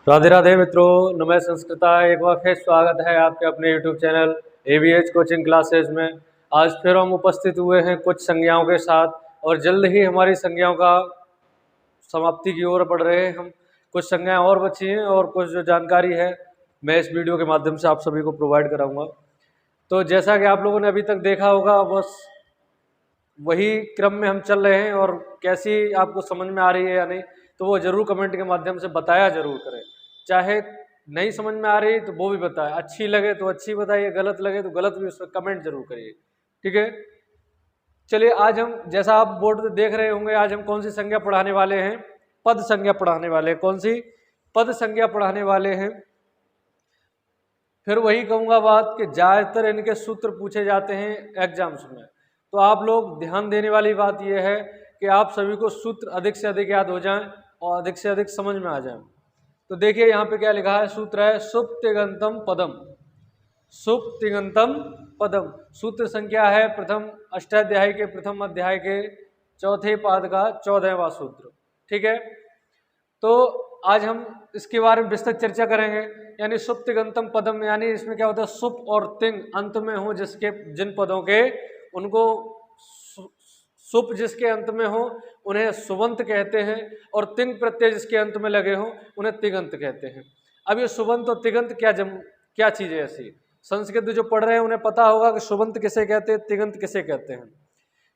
राधे राधे मित्रों, नमः संस्कृता। एक बार फिर स्वागत है आपके अपने YouTube channel ABH coaching classes में। आज फिर हम उपस्थित हुए हैं कुछ संज्ञाओं के साथ और जल्द ही हमारी संज्ञाओं का समाप्ति की ओर बढ़ रहे हैं हम। कुछ संज्ञाएं और बची हैं और कुछ जो जानकारी है मैं इस वीडियो के माध्यम से आप सभी को प्रोवाइड कराऊंगा। तो जैसा कि आप लोगों ने अभी तक देखा होगा, बस वही क्रम में हम चल रहे हैं और कैसी आपको समझ में आ रही है या नहीं तो वो जरूर कमेंट के माध्यम से बताया जरूर करें। चाहे नहीं समझ में आ रही तो वो भी बताएं, अच्छी लगे तो अच्छी बताइए, गलत लगे तो गलत भी उस पर कमेंट जरूर करिए। ठीक है, चलिए आज हम, जैसा आप बोर्ड पे देख रहे होंगे, आज हम कौन सी संज्ञा पढ़ाने वाले हैं? पद संज्ञा पढ़ाने वाले हैं। कौन सी? पद संज्ञा पढ़ाने वाले हैं। फिर वही कहूंगा बात कि ज्यादातर इनके सूत्र पूछे जाते हैं एग्जाम्स में, तो आप लोग ध्यान देने वाली बात यह है कि आप सभी को सूत्र अधिक से अधिक याद हो जाएं और अधिक से अधिक समझ में आ जाएं। तो देखिए यहाँ पे क्या लिखा है, सूत्र है सुप्तिगंतम पदम। सुप्तिगंतम पदम सूत्र संख्या है प्रथम अष्टाध्याय के प्रथम अध्याय के चौथे पाद का 14वां सूत्र। ठीक है, तो आज हम इसके बारे में विस्तृत चर्चा करेंगे। यानी सुप्तिगंतम पदम, यानी इसमें क्या होता है, सुप और तिंग अंत में हो जिसके, जिन पदों के उनको सुप जिसके अंत में हो उन्हें सुबंत कहते हैं और तिंग प्रत्यय जिसके अंत में लगे हो उन्हें तिगंत कहते हैं। अब ये सुबंत और तिगंत क्या चीज़ है ऐसी? संस्कृत जो पढ़ रहे हैं उन्हें पता होगा कि सुबंत किसे कहते हैं, तिगंत किसे कहते हैं।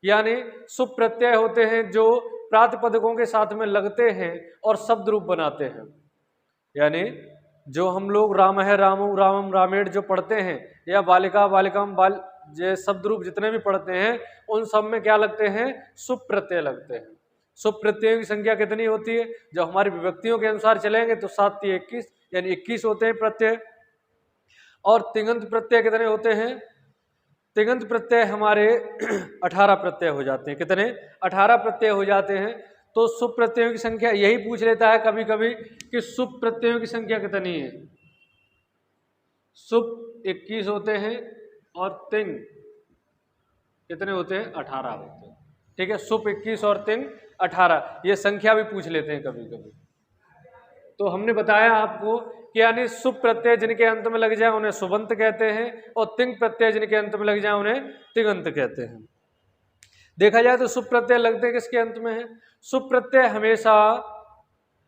यानी सुप प्रत्यय होते हैं जो प्रातिपदिकों के साथ में लगते हैं और शब्द रूप बनाते हैं। यानी जो हम लोग राम है रामू रामम रामेण जो पढ़ते हैं या बालिका बालिकाम बाल ये शब्द रूप जितने भी पढ़ते हैं उन सब में क्या लगते हैं? सुप प्रत्यय लगते हैं। सुप प्रत्ययों की संख्या कितनी होती है? जब हमारी विभक्तियों के अनुसार चलेंगे तो 7 × 21 यानी 21 होते हैं प्रत्यय। और तिगंत प्रत्यय कितने होते हैं? तिगंत प्रत्यय हमारे 18 प्रत्यय हो जाते हैं। कितने? 18 प्रत्यय हो जाते हैं। तो सुप प्रत्ययों की संख्या यही पूछ लेता है कभी कभी कि सुप प्रत्ययों की संख्या कितनी है। सुप 21 होते हैं और तिंग कितने होते हैं? 18 होते हैं। ठीक है, सुप 21 और तिंग 18, ये संख्या भी पूछ लेते हैं कभी कभी। तो हमने बताया आपको कि यानी सुप प्रत्यय जिनके अंत में लग जाए उन्हें सुबंत कहते हैं और तिंग प्रत्यय जिनके अंत में लग जाए उन्हें तिगंत कहते हैं। देखा जाए तो सुप प्रत्यय लगते हैं किसके अंत में है? सुप प्रत्यय हमेशा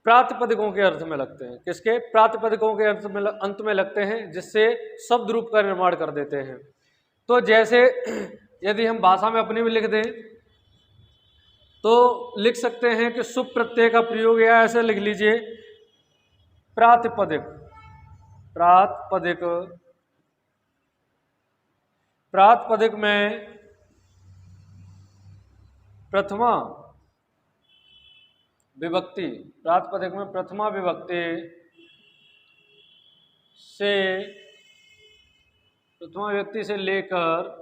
प्रातिपदिकों के अर्थ में लगते हैं। किसके? प्रातिपदिकों के अंत में लगते हैं, जिससे शब्द रूप का निर्माण कर देते हैं। तो जैसे यदि हम भाषा में अपनी भी लिख दें तो लिख सकते हैं कि सुप प्रत्यय का प्रयोग, या ऐसे लिख लीजिए प्रातिपदिक। प्रातिपदिक, प्रातिपदिक में प्रथमा विभक्ति, प्रातिपदिक में प्रथमा विभक्ति से, प्रथमा विभक्ति से लेकर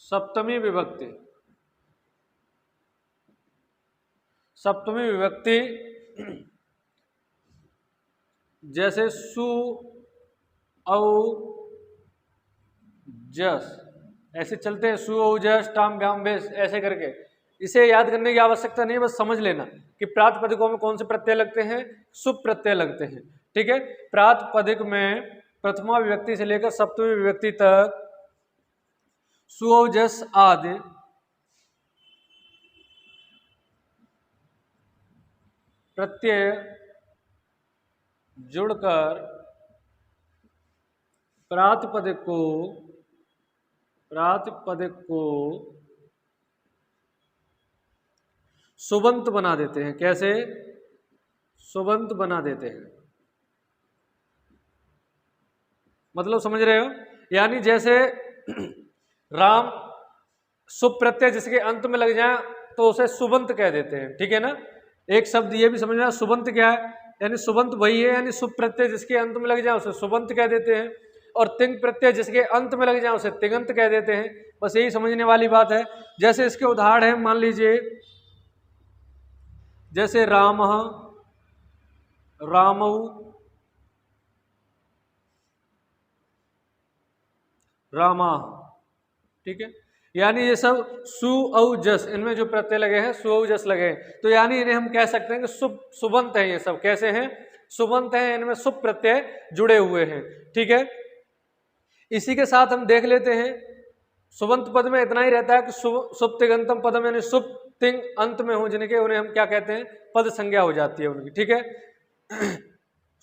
सप्तमी विभक्ति, सप्तमी विभक्ति जैसे सु औ जस, ऐसे चलते हैं। सु औ जस टाम व्याम बेस, ऐसे करके। इसे याद करने की आवश्यकता नहीं है, बस समझ लेना कि प्रातिपदिकों में कौन से प्रत्यय लगते हैं? सुप प्रत्यय लगते हैं। ठीक है, प्रातिपदिक में प्रथमा विभक्ति से लेकर सप्तमी विभक्ति तक सु औ जस आदि प्रत्यय जुड़कर प्रातिपदिक को सुबंत बना देते हैं। कैसे? सुबंत बना देते हैं। मतलब समझ रहे हो? यानी जैसे राम, सुप प्रत्यय जिसके अंत में लग जाए तो उसे सुबंत कह देते हैं। ठीक है ना? एक शब्द ये भी समझना, सुबंत क्या है? यानी सुबंत वही है, यानी सुप प्रत्यय जिसके अंत में लग जाए उसे सुबंत कह देते हैं और तिंग प्रत्यय जिसके अंत में लग जाए उसे तिगंत कह देते हैं। बस यही समझने वाली बात है। जैसे इसके उदाहरण है, मान लीजिए जैसे राम, रामऊ, रामा। ठीक है, यानी ये सब सु औ जस, इनमें जो प्रत्यय लगे हैं सु औ जस लगे हैं, तो यानी इन्हें हम कह सकते हैं कि सुबंत है। ये सब कैसे हैं? सुबंत हैं, इनमें सुप प्रत्यय जुड़े हुए हैं। ठीक है, इसी के साथ हम देख लेते हैं सुबंत पद में इतना ही रहता है कि सुप तिगंतम पदम, यानी सुप तिंग अंत में हो जिनके, उन्हें हम क्या कहते हैं? पद संज्ञा हो जाती है उनकी। ठीक है,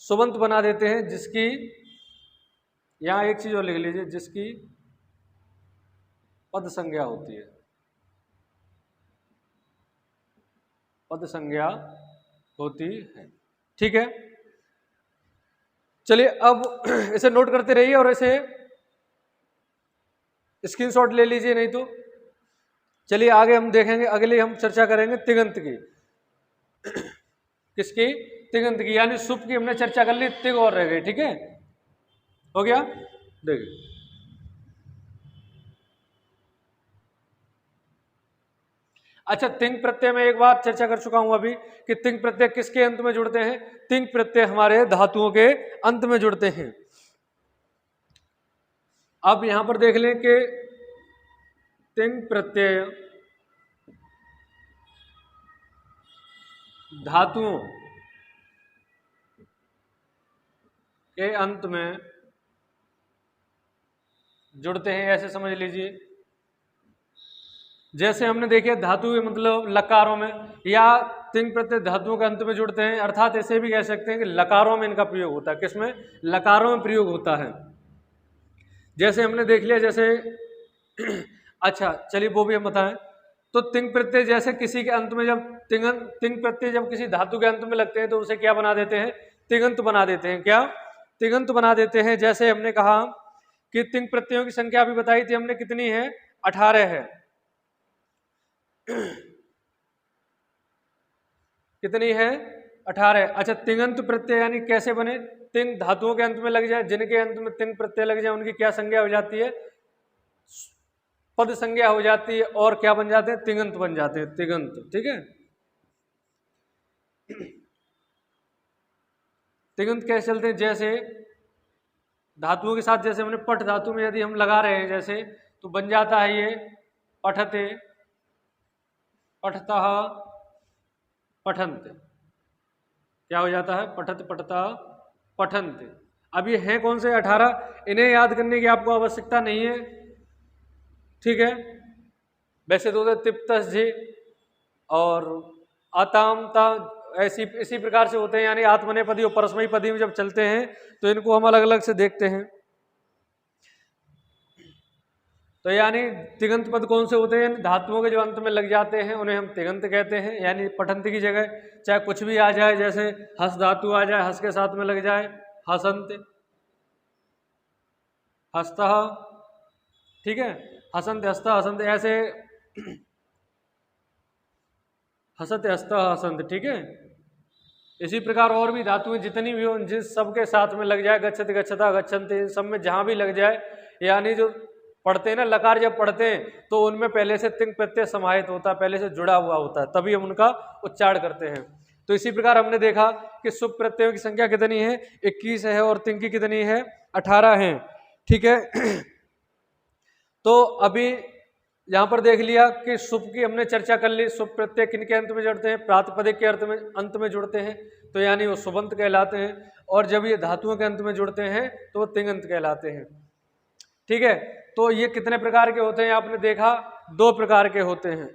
सुबंत बना देते हैं जिसकी, यहां एक चीज और लिख लीजिए, जिसकी पद संज्ञा होती है, पद संज्ञा होती है। ठीक है, चलिए अब इसे नोट करते रहिए और इसे स्क्रीनशॉट ले लीजिए, नहीं तो चलिए आगे हम देखेंगे। अगले हम चर्चा करेंगे तिगंत की। किसकी? तिगंत की, यानी सुप की हमने चर्चा कर ली, तिग और रह गई। ठीक है, हो गया। देखिए अच्छा, तिंग प्रत्यय में एक बार चर्चा कर चुका हूं अभी कि तिंग प्रत्यय किसके अंत में जुड़ते हैं? तिंग प्रत्यय हमारे धातुओं के अंत में जुड़ते हैं। अब यहां पर देख लें कि तिंग प्रत्यय धातुओं के अंत में जुड़ते हैं, ऐसे समझ लीजिए। जैसे हमने देखे धातु मतलब लकारों में, या तिंग प्रत्यय धातुओं के अंत में जुड़ते हैं, अर्थात ऐसे भी कह सकते हैं कि लकारों में इनका प्रयोग होता है। किसमें? लकारों में प्रयोग होता है। जैसे हमने देख लिया, जैसे अच्छा चलिए वो भी हम बताएं। तो तिंग प्रत्यय जैसे किसी के अंत में जब तिंग प्रत्यय जब किसी धातु के अंत में लगते हैं तो उसे क्या बना देते हैं? तिगंत बना देते हैं। क्या? तिगंत बना देते हैं। जैसे हमने कहा कि तिंग प्रत्ययों की संख्या अभी बताई थी हमने, कितनी है? 18 है। कितनी है? 18। अच्छा, तिंगंत प्रत्यय यानी कैसे बने? तिंग धातुओं के अंत में लग जाए, जिनके अंत में तिंग प्रत्यय लग जाए उनकी क्या संज्ञा हो जाती है? पद संज्ञा हो जाती है, और क्या बन जाते हैं? तिगंत बन जाते हैं, तिगंत। ठीक है, तिगंत कैसे चलते हैं? जैसे धातुओं के साथ, जैसे हमने पठ धातु में यदि हम लगा रहे हैं जैसे, तो बन जाता है ये पठते, पठतः, पठंत। क्या हो जाता है? पठत, पठता, पठंत। अब ये हैं कौन से? 18। इन्हें याद करने की आपको आवश्यकता नहीं है। ठीक है, वैसे तो तिप्तस जी और आतामता ऐसी इसी प्रकार से होते हैं, यानी आत्मनेपदी और परस्मयी पदी में जब चलते हैं तो इनको हम अलग अलग से देखते हैं। तो यानी तिगंत पद कौन से होते हैं? धातुओं के जो अंत में लग जाते हैं उन्हें हम तिगंत कहते हैं, यानी पठंत की जगह चाहे कुछ भी आ जाए, जैसे हस धातु आ जाए, हस के साथ में लग जाए हसंत, हस्तः। ठीक है, हसंत, हस्त, हसंत, ऐसे हसत, हस्त, हसंत। ठीक है, इसी प्रकार और भी धातुएं जितनी भी हो, जिस सबके साथ में लग जाए, गच्छति, गच्छता, गच्छन्ति, इन सब में जहां भी लग जाए, यानी जो पढ़ते हैं ना लकार, जब पढ़ते हैं तो उनमें पहले से तिंग प्रत्यय समाहित होता है, पहले से जुड़ा हुआ होता है, तभी हम उनका उच्चारण करते हैं। तो इसी प्रकार हमने देखा कि सुप प्रत्ययों की संख्या कितनी है? 21 है, और तिंग की कितनी है? 18 है। ठीक है, तो अभी यहां पर देख लिया कि सुप की हमने चर्चा कर ली। सुप प्रत्यय किनके अंत में जुड़ते हैं? प्रातिपदिक के अंत में जुड़ते हैं, तो यानी वो सुबंत कहलाते हैं। और जब ये धातुओं के अंत में जुड़ते हैं तो वो तिंगंत कहलाते हैं। ठीक है, तो ये कितने प्रकार के होते हैं? आपने देखा 2 प्रकार के होते हैं,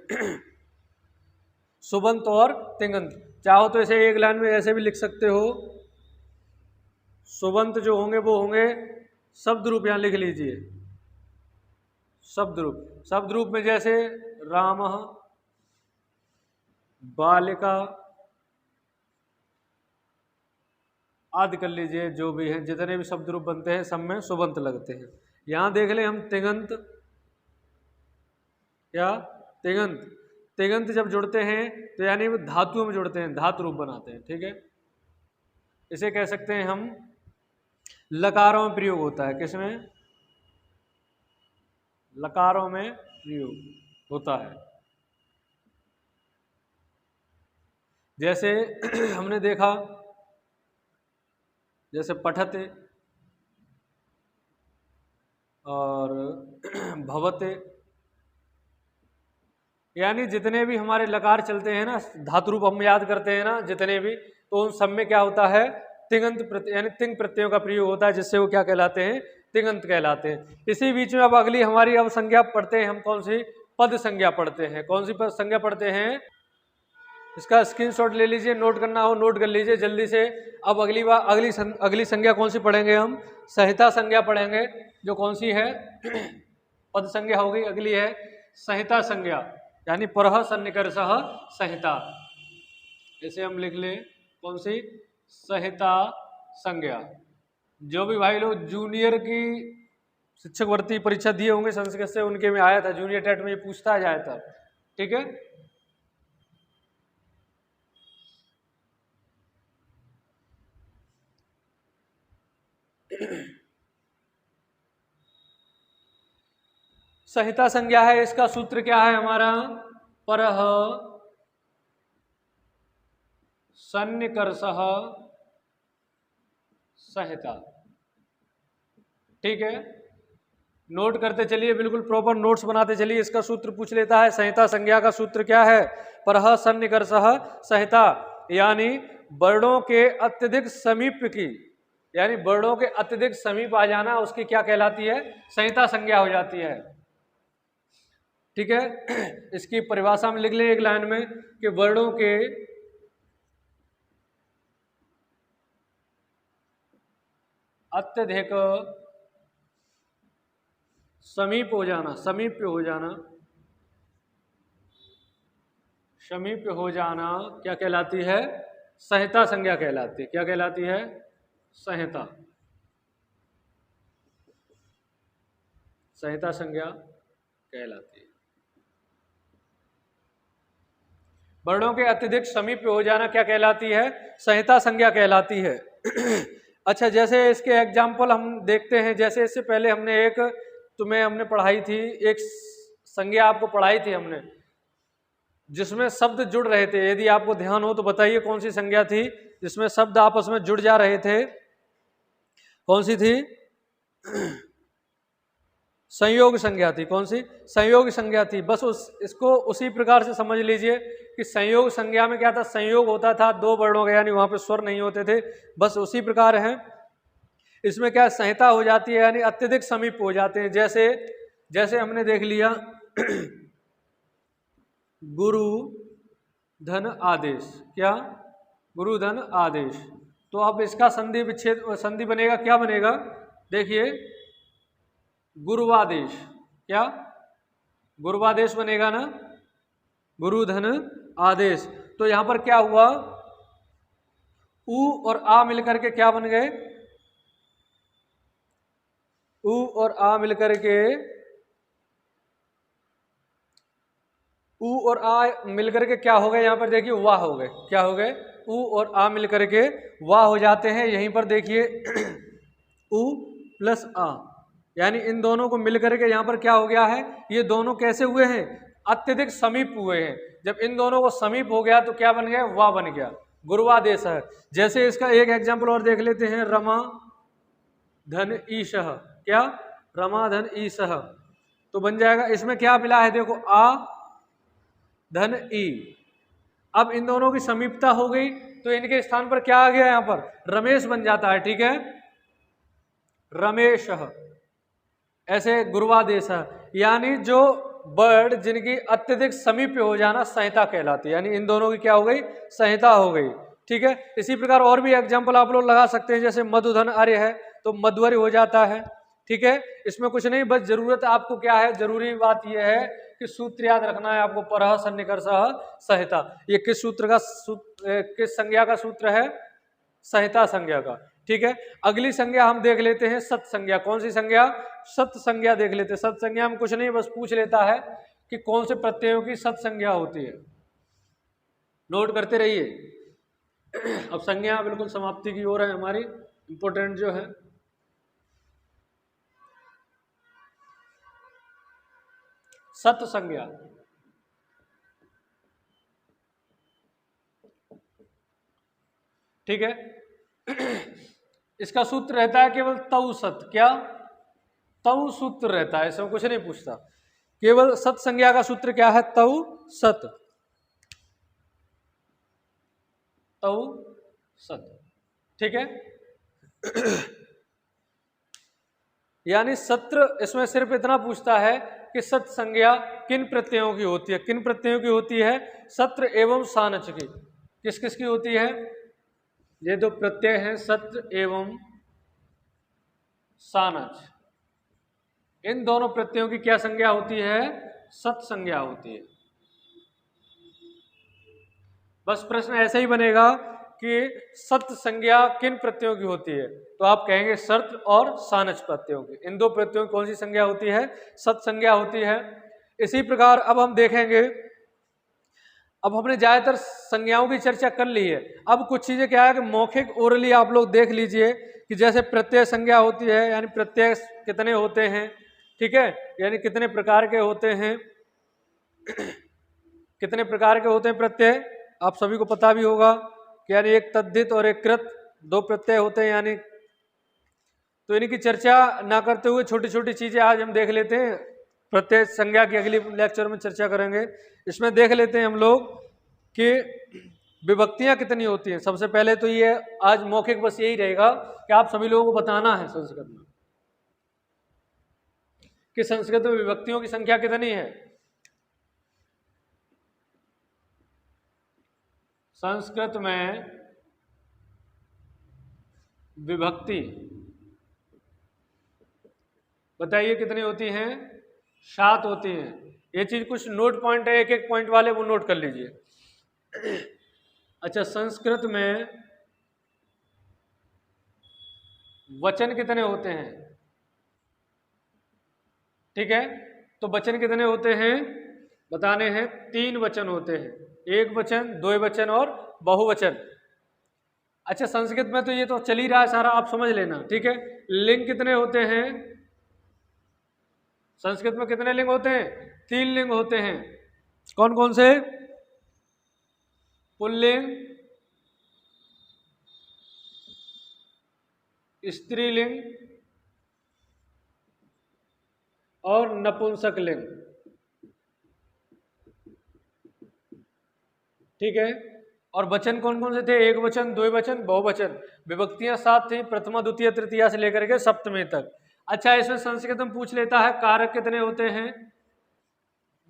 सुबंत और तिंगंत। चाहो तो इसे एक लाइन में ऐसे भी लिख सकते हो, सुबंत जो होंगे वो होंगे शब्द रूप, यहां लिख लीजिए शब्द रूप। शब्द रूप में जैसे रामः, बालिका आदि कर लीजिए, जो भी है जितने भी शब्द रूप बनते हैं सब में सुबंत लगते हैं। यहां देख लें हम तिगंत, या तिगंत। तिगंत जब जुड़ते हैं तो यानी वो धातुओं में जुड़ते हैं, धातु रूप बनाते हैं। ठीक है, इसे कह सकते हैं हम लकारों में प्रयोग होता है। किसमें? लकारों में प्रयोग होता है। जैसे हमने देखा, जैसे पठते और भवते, यानी जितने भी हमारे लकार चलते हैं ना, धातु रूप हम याद करते हैं ना जितने भी, तो उन सब में क्या होता है, तिङंत प्रत्यय यानी तिंग प्रत्ययों का प्रयोग होता है, जिससे वो क्या कहलाते हैं, तिङंत कहलाते हैं। इसी बीच में अब अगली हमारी अब संज्ञा पढ़ते हैं हम, कौन सी, पद संज्ञा पढ़ते हैं। कौन सी पद संज्ञा पढ़ते हैं, इसका स्क्रीनशॉट ले लीजिए, नोट करना हो नोट कर लीजिए जल्दी से। अब अगली बार अगली संज्ञा कौन सी पढ़ेंगे हम, संहिता संज्ञा पढ़ेंगे, जो कौन सी है, पद संज्ञा हो गई, अगली है संहिता संज्ञा, यानी परः सन्निकर्षः संहिता। इसे हम लिख लें, कौन सी, संहिता संज्ञा। जो भी भाई लोग जूनियर की शिक्षक भर्ती परीक्षा दिए होंगे संस्कृत से, उनके में आया था, जूनियर टेट में ये पूछता जाया था, ठीक है। संहिता संज्ञा है, इसका सूत्र क्या है हमारा, परः सन्निकर्षः संहिता, ठीक है। नोट करते चलिए, बिल्कुल प्रॉपर नोट्स बनाते चलिए। इसका सूत्र पूछ लेता है, संहिता संज्ञा का सूत्र क्या है, परः सन्निकर्षः संहिता, यानी वर्णों के अत्यधिक समीप की, यानी वर्णों के अत्यधिक समीप आ जाना, उसकी क्या कहलाती है, संहिता संज्ञा हो जाती है, ठीक है। इसकी परिभाषा में लिख लें एक लाइन में कि वर्णों के अत्यधिक समीप हो जाना, समीप हो जाना, समीप हो जाना क्या कहलाती है, संहिता संज्ञा कहलाती है। क्या कहलाती है, संहिता, संहिता संज्ञा कहलाती है। वर्णों के अत्यधिक समीप हो जाना क्या कहलाती है, संहिता संज्ञा कहलाती है। अच्छा, जैसे इसके एग्जाम्पल हम देखते हैं, जैसे इससे पहले हमने एक हमने पढ़ाई थी, एक संज्ञा आपको पढ़ाई थी हमने, जिसमें शब्द जुड़ रहे थे। यदि आपको ध्यान हो तो बताइए कौन सी संज्ञा थी जिसमें शब्द आपस में जुड़ जा रहे थे, कौन सी थी, संयोग संज्ञा थी। कौन सी, संयोग संज्ञा थी। बस इसको उसी प्रकार से समझ लीजिए कि संयोग संज्ञा में क्या था, संयोग होता था दो वर्णों का, यानी वहां पे स्वर नहीं होते थे, बस उसी प्रकार है इसमें क्या संहिता हो जाती है, यानी अत्यधिक समीप हो जाते हैं। जैसे जैसे हमने देख लिया गुरु धन आदेश, क्या, गुरु धन आदेश, तो अब इसका संधि विच्छेद संधि बनेगा, क्या बनेगा, देखिए गुरुवादेश, क्या, गुरुवादेश बनेगा ना, गुरु धन आदेश। तो यहां पर क्या हुआ, उ और आ मिलकर के क्या बन गए, उ और आ मिलकर के, उ और आ मिलकर के क्या हो गए, यहां पर देखिए वाह हो गए, क्या हो गए, उ और आ मिलकर के वाह हो जाते हैं। यहीं पर देखिए उ प्लस आ, यानी इन दोनों को मिलकर के यहां पर क्या हो गया है, ये दोनों कैसे हुए हैं, अत्यधिक समीप हुए हैं। जब इन दोनों को समीप हो गया तो क्या बन गया, वाह बन गया, गुरुवादेश है। जैसे इसका एक एग्जाम्पल और देख लेते हैं, रमा धन ईशः, क्या, रमा धन ईशः, तो बन जाएगा, इसमें क्या मिला है, देखो आ धन ई। अब इन दोनों की समीपता हो गई तो इनके स्थान पर क्या आ गया, यहां पर रमेश बन जाता है, ठीक है, रमेश, ऐसे गुरुवादेश है। यानी जो वर्ड जिनकी अत्यधिक समीप हो जाना संहिता कहलाती है, यानी इन दोनों की क्या हो गई, संहिता हो गई, ठीक है। इसी प्रकार और भी एग्जाम्पल आप लोग लगा सकते हैं, जैसे मधुधन आर्य है तो मध्वर्य हो जाता है, ठीक है। इसमें कुछ नहीं, बस जरूरत आपको क्या है, जरूरी बात यह है कि सूत्र याद रखना है आपको, परः सन्निकर्षः संहिता। ये किस सूत्र का किस संज्ञा का सूत्र है, संहिता संज्ञा का, ठीक है। अगली संज्ञा हम देख लेते हैं सत संज्ञा। कौन सी संज्ञा, सत संज्ञा देख लेते हैं। सत संज्ञा में कुछ नहीं, बस पूछ लेता है कि कौन से प्रत्ययों की सत संज्ञा होती है, नोट करते रहिए। अब संज्ञा बिल्कुल समाप्ति की ओर है हमारी, इंपोर्टेंट जो है, सत संज्ञा, ठीक है। इसका सूत्र रहता है केवल तौ सत, क्या, तौ सूत्र रहता है, इसमें कुछ नहीं पूछता। केवल सत संज्ञा का सूत्र क्या है? तौ सत, तौ सत, ठीक है। यानी सत्र इसमें सिर्फ इतना पूछता है कि सत संज्ञा किन प्रत्ययों की होती है। किन प्रत्ययों की होती है? सत्र एवं सानच की। किस किस की होती है? ये दो प्रत्यय हैं, सत्र एवं सानच, इन दोनों प्रत्ययों की क्या संज्ञा होती है? सत संज्ञा होती है। बस प्रश्न ऐसे ही बनेगा कि सत संज्ञा किन प्रत्ययों की होती है, तो आप कहेंगे सर्त और सानच प्रत्ययों की। इन दो प्रत्ययों की कौन सी संज्ञा होती है? सत संज्ञा होती है। इसी प्रकार अब हम देखेंगे, अब हमने ज्यादातर संज्ञाओं की चर्चा कर ली है। अब कुछ चीजें क्या है कि मौखिक ओरली आप लोग देख लीजिए कि जैसे प्रत्यय संज्ञा होती है, यानी प्रत्यय कितने होते हैं, ठीक है, यानी कितने प्रकार के होते हैं, कितने प्रकार के होते हैं प्रत्यय, आप सभी को पता भी होगा कि यानी एक तद्धित और एक कृत, दो प्रत्यय होते हैं यानी। तो इनकी चर्चा ना करते हुए छोटी छोटी चीजें आज हम देख लेते हैं। प्रत्यय संज्ञा की अगली लेक्चर में चर्चा करेंगे। इसमें देख लेते हैं हम लोग कि विभक्तियां कितनी होती हैं। सबसे पहले तो ये आज मौखिक बस यही रहेगा कि आप सभी लोगों को बताना है संस्कृत में कि संस्कृत में विभक्तियों की संख्या कितनी है। संस्कृत में विभक्ति बताइए कितनी होती हैं? 7 होती हैं। ये चीज कुछ नोट पॉइंट है, एक एक पॉइंट वाले वो नोट कर लीजिए। अच्छा, संस्कृत में वचन कितने होते हैं? ठीक है, तो वचन कितने होते हैं बताने हैं। 3 वचन होते हैं, एक वचन, दो वचन और बहुवचन। अच्छा, संस्कृत में तो ये तो चल ही रहा है सारा, आप समझ लेना, ठीक है। लिंग कितने होते हैं? संस्कृत में कितने लिंग होते हैं? 3 लिंग होते हैं। कौन कौन से? पुल्लिंग, स्त्रीलिंग और नपुंसक लिंग, ठीक है। और वचन कौन कौन से थे? एक वचन, दो वचन, बहुवचन। विभक्तियां 7 थी, प्रथमा द्वितीय तृतीया से लेकर के सप्तमी तक। अच्छा, इसमें संस्कृत में पूछ लेता है कारक कितने होते हैं?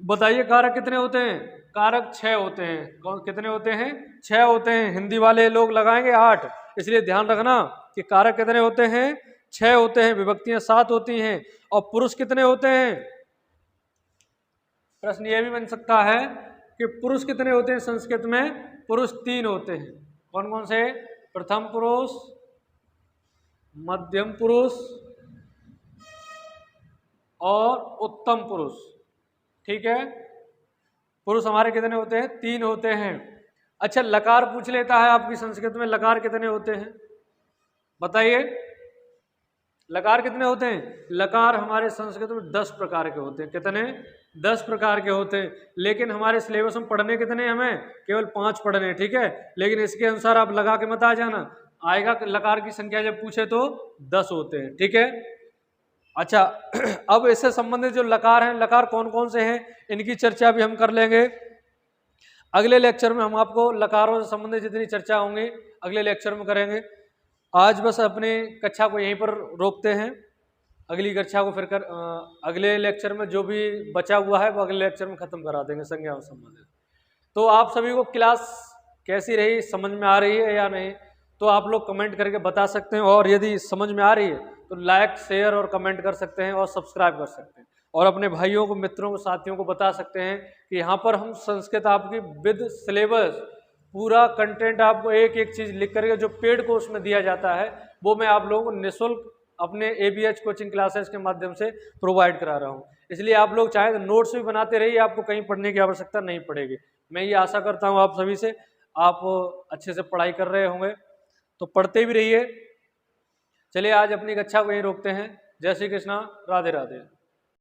बताइए कारक कितने होते हैं? कारक 6 होते हैं। कौन कितने होते हैं? 6 होते हैं। हिंदी वाले लोग लगाएंगे 8, इसलिए ध्यान रखना कि कारक कितने होते हैं? 6 होते हैं। विभक्तियां 7 होती हैं। और पुरुष कितने होते हैं? प्रश्न यह भी बन सकता है कि पुरुष कितने होते हैं संस्कृत में? पुरुष 3 होते हैं। कौन कौन से? प्रथम पुरुष, मध्यम पुरुष और उत्तम पुरुष, ठीक है। पुरुष हमारे कितने होते हैं? 3 होते हैं। अच्छा, लकार पूछ लेता है आपकी संस्कृत में लकार कितने होते हैं? बताइए लकार कितने होते हैं? लकार हमारे संस्कृत में 10 प्रकार के होते हैं। कितने? 10 प्रकार के होते हैं। लेकिन हमारे सिलेबस में पढ़ने कितने? हमें केवल 5 पढ़ने हैं, ठीक है। लेकिन इसके अनुसार आप लगा के मत आ जाना, आएगा लकार की संख्या जब पूछे तो 10 होते हैं, ठीक है। अच्छा, अब इससे संबंधित जो लकार हैं, लकार कौन कौन से हैं, इनकी चर्चा भी हम कर लेंगे अगले लेक्चर में। हम आपको लकारों से संबंधित जितनी चर्चा होंगी अगले लेक्चर में करेंगे। आज बस अपने कक्षा को यहीं पर रोकते हैं। अगली कक्षा को फिर अगले लेक्चर में जो भी बचा हुआ है वो अगले लेक्चर में खत्म करा देंगे संज्ञाओं से संबंधित। तो आप सभी को क्लास कैसी रही, समझ में आ रही है या नहीं, तो आप लोग कमेंट करके बता सकते हैं। और यदि समझ में आ रही है तो लाइक, शेयर और कमेंट कर सकते हैं और सब्सक्राइब कर सकते हैं। और अपने भाइयों को, मित्रों को, साथियों को बता सकते हैं कि यहाँ पर हम संस्कृत आपकी विद सिलेबस पूरा कंटेंट आपको एक एक चीज़ लिख करके जो पेड कोर्स में दिया जाता है वो मैं आप लोगों को निःशुल्क अपने ABH कोचिंग क्लासेस के माध्यम से प्रोवाइड करा रहा हूँ। इसलिए आप लोग चाहे तो नोट्स भी बनाते रहिए, आपको कहीं पढ़ने की आवश्यकता नहीं पड़ेगी। मैं ये आशा करता हूँ आप सभी से, आप अच्छे से पढ़ाई कर रहे होंगे तो पढ़ते भी रहिए। चलिए आज अपनी कक्षा को यहीं रोकते हैं। जय श्री कृष्णा, राधे राधे।